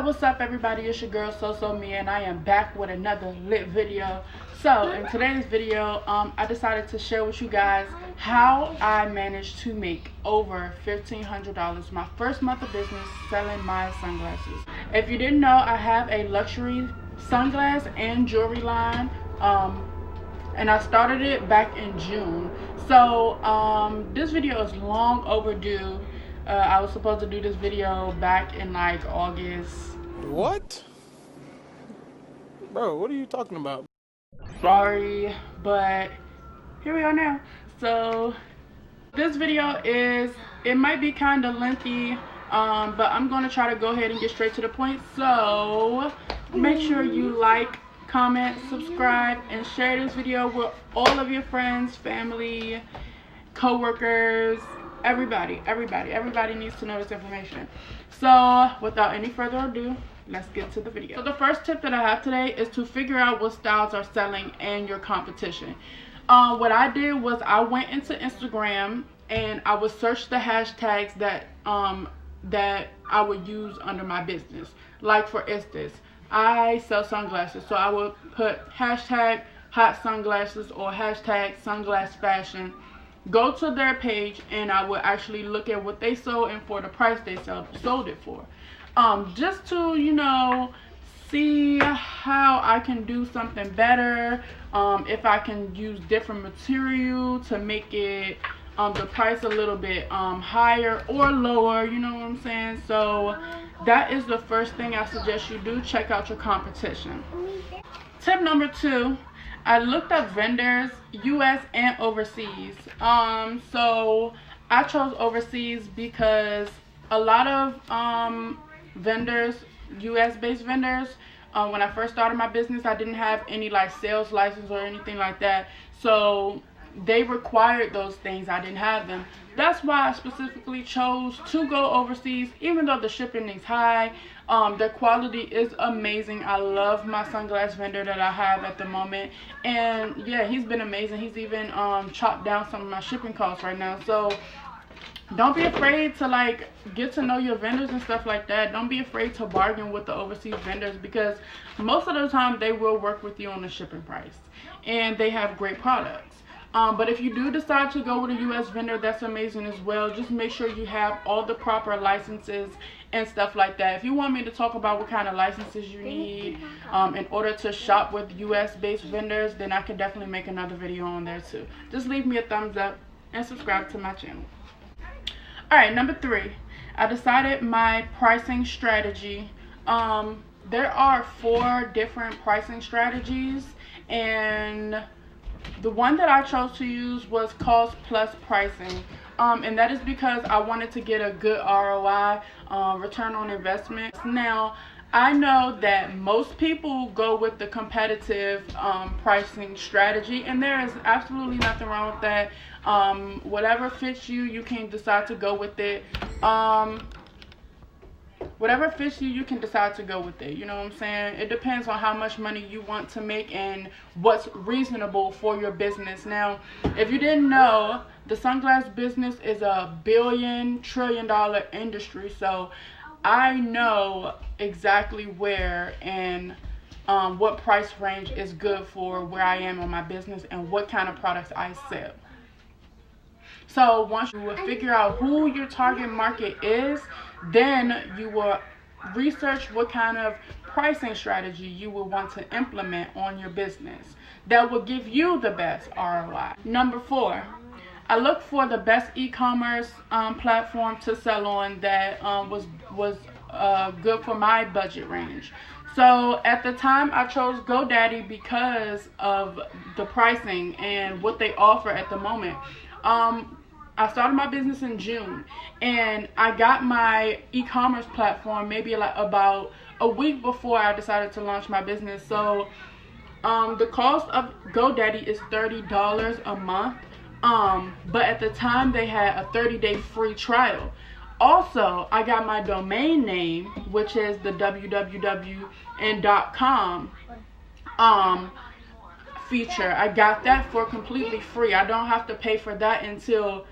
What's up everybody, it's your girl So Me, and I am back with another lit video. So in today's video, I decided to share with you guys how I managed to make over $1,500 my first month of business selling my sunglasses. If you didn't know, I have a luxury sunglass and jewelry line, and I started it back in June. So this video is long overdue. I was supposed to do this video back in like August. What? Bro, what are you talking about? Sorry, but here we are now. So this video it might be kind of lengthy, but I'm going to try to go ahead and get straight to the point. So make sure you like, comment, subscribe, and share this video with all of your friends, family, co-workers, everybody needs to know this information. So without any further ado, let's get to the video. So the first tip that I have today is to figure out what styles are selling and your competition. What I did was I went into Instagram and I would search the hashtags that I would use under my business. Like for instance, I sell sunglasses, so I would put hashtag hot sunglasses or hashtag sunglass fashion. Go to their page and I would actually look at what they sold and for the price they sold it for. Just to, you know, see how I can do something better, if I can use different material to make it the price a little bit higher or lower, you know what I'm saying? So that is the first thing I suggest you do. Check out your competition. Tip number 2, I looked up vendors, US and overseas. So I chose overseas because a lot of vendors, US based vendors, when I first started my business, I didn't have any like sales license or anything like that. So they required those things. I didn't have them. That's why I specifically chose to go overseas, even though the shipping is high. The quality is amazing. I love my sunglass vendor that I have at the moment, and yeah, he's been amazing. He's even chopped down some of my shipping costs right now. So don't be afraid to like get to know your vendors and stuff like that. Don't be afraid to bargain with the overseas vendors, because most of the time they will work with you on the shipping price and they have great products. But if you do decide to go with a US vendor, that's amazing as well. Just make sure you have all the proper licenses and stuff like that. If you want me to talk about what kind of licenses you need in order to shop with US based vendors, then I can definitely make another video on there too. Just leave me a thumbs up and subscribe to my channel. Alright, number 3, I decided my pricing strategy. There are 4 different pricing strategies, and the one that I chose to use was cost plus pricing, and that is because I wanted to get a good ROI, return on investment. Now, I know that most people go with the competitive pricing strategy, and there is absolutely nothing wrong with that. Whatever fits you, you can decide to go with it. Whatever fits you, you can decide to go with it. You know what I'm saying? It depends on how much money you want to make and what's reasonable for your business. Now, if you didn't know, the sunglass business is a billion-trillion-dollar industry. So I know exactly where and what price range is good for where I am in my business and what kind of products I sell. So once you will figure out who your target market is, then you will research what kind of pricing strategy you will want to implement on your business that will give you the best ROI. Number 4, I looked for the best e-commerce platform to sell on that was good for my budget range. So at the time I chose GoDaddy because of the pricing and what they offer at the moment. I started my business in June, and I got my e-commerce platform maybe like about a week before I decided to launch my business. So the cost of GoDaddy is $30 a month, but at the time they had a 30-day free trial. Also, I got my domain name, which is the www and .com feature. I got that for completely free. I don't have to pay for that until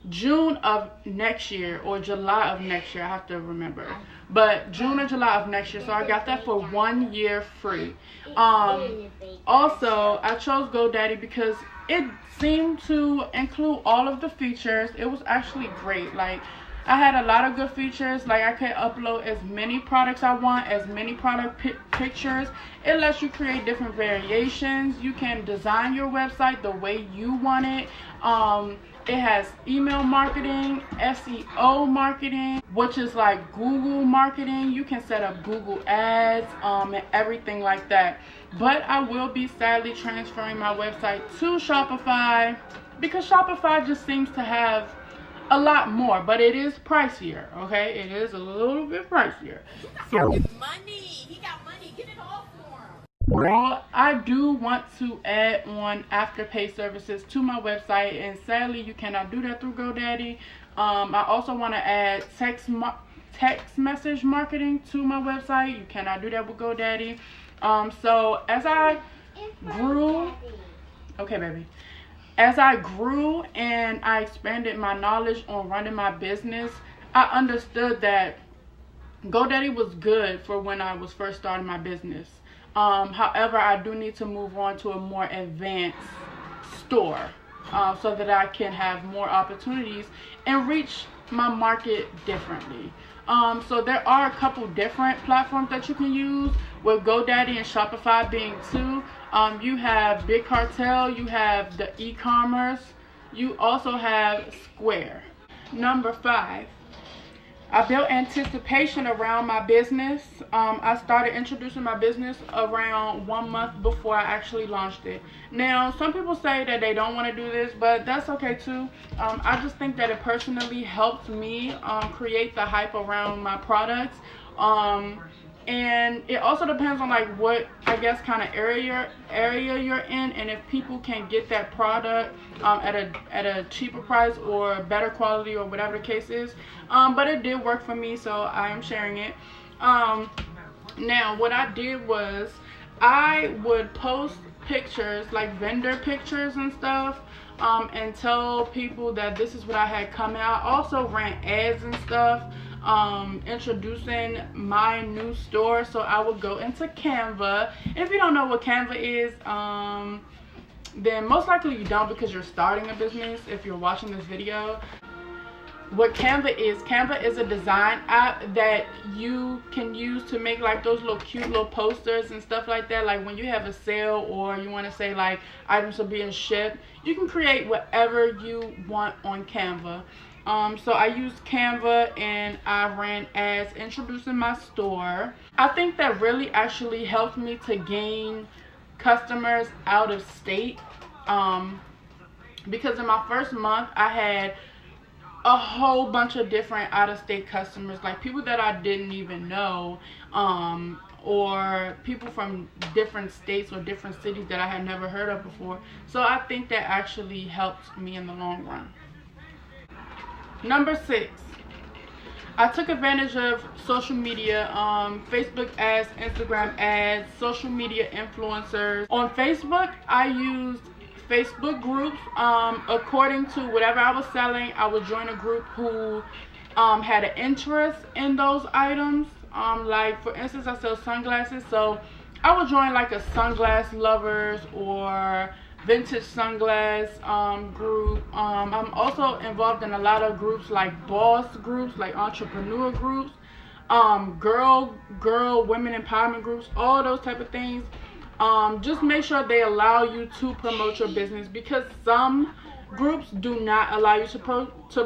June of next year or July of next year. I have to remember. But June or July of next year. So I got that for 1 year free. Also, I chose GoDaddy because it seemed to include all of the features. It was actually great. Like, I had a lot of good features. Like, I could upload as many products I want, as many product pictures. It lets you create different variations. You can design your website the way you want it. It has email marketing, SEO marketing, which is like Google marketing. You can set up Google ads, and everything like that. But I will be sadly transferring my website to Shopify because Shopify just seems to have a lot more, but it is pricier. Okay, it is a little bit pricier. So Money, he got money. Get it all for him. well, I do want to add on Afterpay services to my website, and sadly you cannot do that through GoDaddy. I also want to add text message marketing to my website. You cannot do that with GoDaddy. So as I grew, okay baby, as I grew and I expanded my knowledge on running my business, I understood that GoDaddy was good for when I was first starting my business. However, I do need to move on to a more advanced store so that I can have more opportunities and reach my market differently. So there are a couple different platforms that you can use, with GoDaddy and Shopify being two. You have Big Cartel, you have the Ecommerce, you also have Square. Number 5. I built anticipation around my business. I started introducing my business around 1 month before I actually launched it. Now, some people say that they don't want to do this, but that's okay too. I just think that it personally helps me create the hype around my products. And it also depends on like what, I guess, kind of area you're in, and if people can get that product at a cheaper price or better quality or whatever the case is. But it did work for me, so I am sharing it. Now what I did was I would post pictures, like vendor pictures and stuff, and tell people that this is what I had coming. I also ran ads and stuff, introducing my new store. So I would go into Canva. If you don't know what Canva is, then most likely you don't, because you're starting a business if you're watching this video. What Canva is a design app that you can use to make like those little cute little posters and stuff like that. Like when you have a sale or you want to say like items are being shipped, you can create whatever you want on Canva. So I used Canva and I ran ads introducing my store. I think that really actually helped me to gain customers out of state, because in my first month I had a whole bunch of different out-of-state customers, like people that I didn't even know, or people from different states or different cities that I had never heard of before. So I think that actually helped me in the long run. Number 6, I took advantage of social media, Facebook ads, Instagram ads, social media influencers. On Facebook, I used Facebook groups. According to whatever I was selling, I would join a group who had an interest in those items. Like for instance, I sell sunglasses, so I would join like a sunglass lovers or vintage sunglass group. I'm also involved in a lot of groups like boss groups, like entrepreneur groups, girl women empowerment groups, all those type of things. Just make sure they allow you to promote your business, because some groups do not allow you to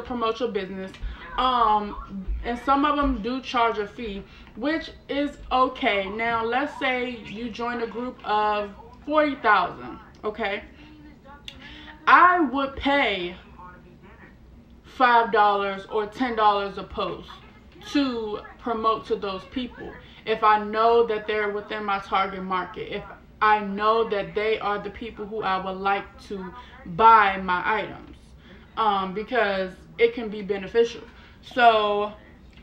promote your business. And some of them do charge a fee, which is okay. Now, let's say you join a group of 40,000, okay? I would pay $5 or $10 a post to promote to those people if I know that they're within my target market, if I know that they are the people who I would like to buy my items, because it can be beneficial. So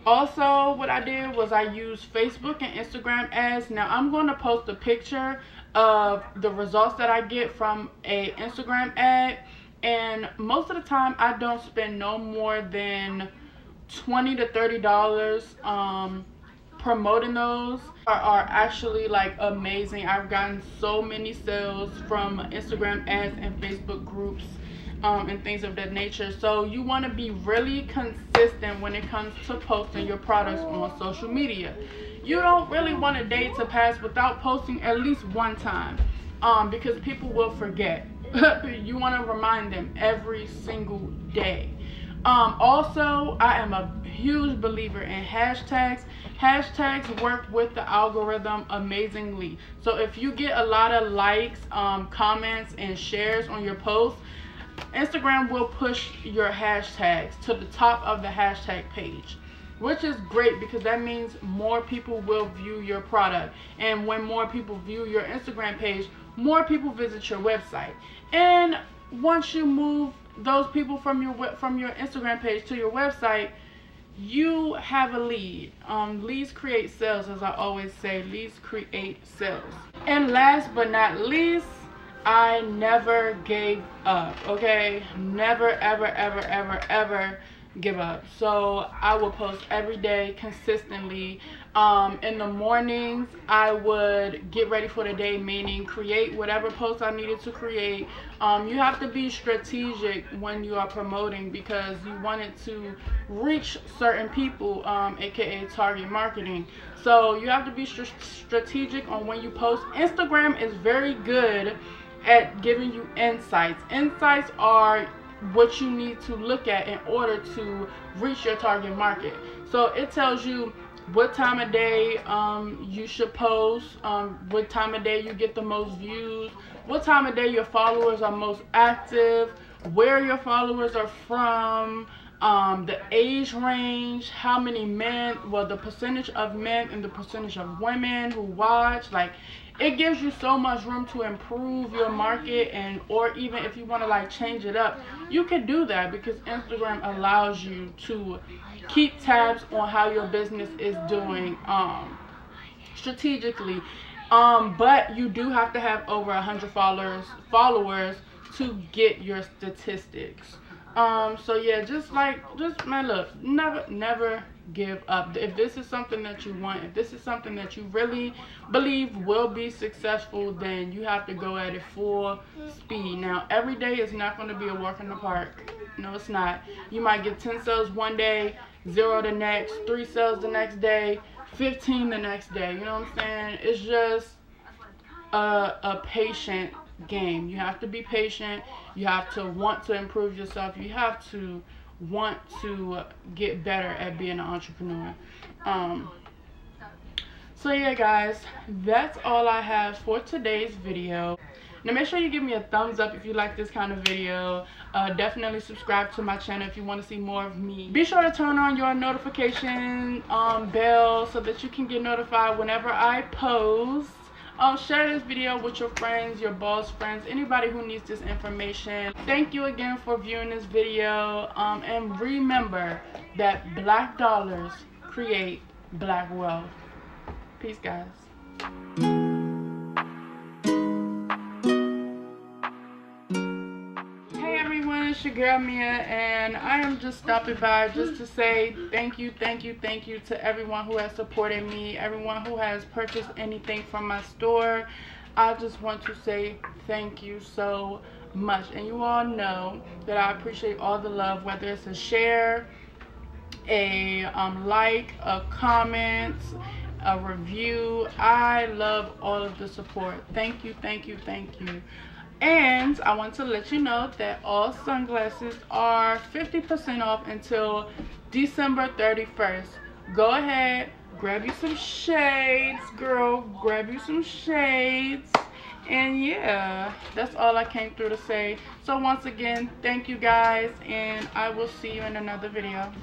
also what I did was I used Facebook and Instagram ads. Now I'm going to post a picture of the results that I get from a Instagram ad, and most of the time I don't spend no more than $20 to $30 promoting those. Are actually like amazing. I've gotten so many sales from Instagram ads and Facebook groups and things of that nature. So you want to be really consistent when it comes to posting your products on social media. You don't really want a day to pass without posting at least one time, because people will forget. You want to remind them every single day. Also, I am a huge believer in hashtags. Hashtags work with the algorithm amazingly. So if you get a lot of likes, comments, and shares on your posts, Instagram will push your hashtags to the top of the hashtag page, which is great because that means more people will view your product. And when more people view your Instagram page, more people visit your website. And once you move those people from your Instagram page to your website, you have a lead. Leads create sales, as I always say. Leads create sales. And last but not least, I never gave up, okay? Never, ever, ever, ever, ever give up. So I will post every day consistently. In the mornings, I would get ready for the day, meaning create whatever post I needed to create. You have to be strategic when you are promoting because you want it to reach certain people, aka target marketing. So you have to be strategic on when you post. Instagram is very good at giving you insights. Insights are what you need to look at in order to reach your target market. So it tells you what time of day you should post, what time of day you get the most views, what time of day your followers are most active, where your followers are from, the age range, how many men, well, the percentage of men and the percentage of women who watch. Like, it gives you so much room to improve your market, and or even if you want to like change it up, you can do that because Instagram allows you to keep tabs on how your business is doing strategically. But you do have to have over 100 followers to get your statistics. So yeah, just man, look, never give up. If this is something that you want, if this is something that you really believe will be successful, then you have to go at it full speed. Now, every day is not going to be a walk in the park. No, it's not. You might get 10 sales one day, 0 the next, 3 sales the next day, 15 the next day. You know what I'm saying? It's just a patient game. You have to be patient. You have to want to improve yourself. You have to want to get better at being an entrepreneur. So yeah, guys, that's all I have for today's video. Now make sure you give me a thumbs up if you like this kind of video. Definitely subscribe to my channel if you want to see more of me. Be sure to turn on your notification bell so that you can get notified whenever I post. Share this video with your friends, your boss friends, anybody who needs this information. Thank you again for viewing this video. And remember that black dollars create black wealth. Peace, guys. It's your girl Mia, and I am just stopping by just to say thank you to everyone who has supported me, everyone who has purchased anything from my store. I just want to say thank you so much, and you all know that I appreciate all the love, whether it's a share, a like, a comment, a review. I love all of the support. Thank you. And I want to let you know that all sunglasses are 50% off until December 31st. Go ahead, grab you some shades, girl. Grab you some shades. And yeah, that's all I came through to say. So once again, thank you guys, and I will see you in another video.